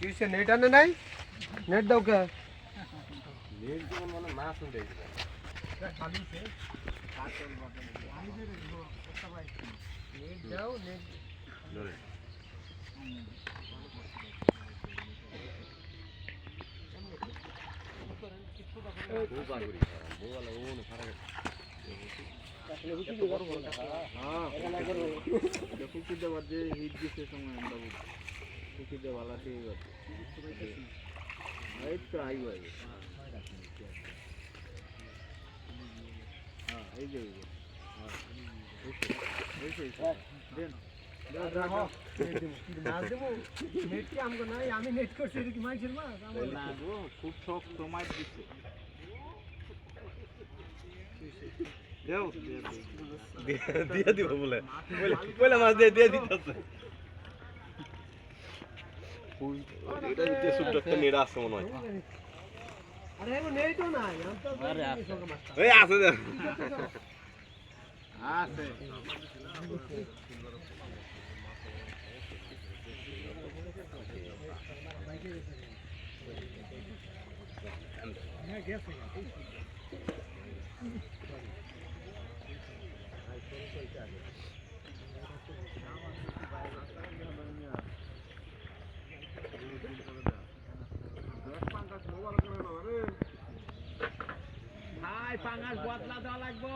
কিসে নেট আনে নাই নেট দাও কে নেট যেমন মানে মাছ উঠে গেছে খালি সে কাটল বাটল আমি যে একটা ভাই নেট দাও নেট ধরে খুব আগুরি মোবাইল ওনে ফারাক দেখো কি দেওয়ার যে হিট দিছে সময় আমরা কি দেওয়া লাতে এই তো আই ভাই হ্যাঁ এই যে দেন নেট কি আমগো নাই আমি নেট করছি এটা কি মাইছের মাছ আমার না গো খুব শখ সময় দিছে দেও দিয়ে দিব বলে কইলা মাছ দিয়ে দিতেছে এটা যে সুটটা একটা নেড়া আছে মনে হয় আরে এগো নেই তো নাই আমি তো আরে আছে এই আছে দে আছে হ্যাঁ গেছে ভাই পাঙ্গাস বদলা দেওয়া লাগবো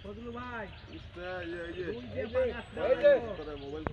ফজলু ভাই এই যে পাঙ্গাস দেওয়া লাগবো মোবাইল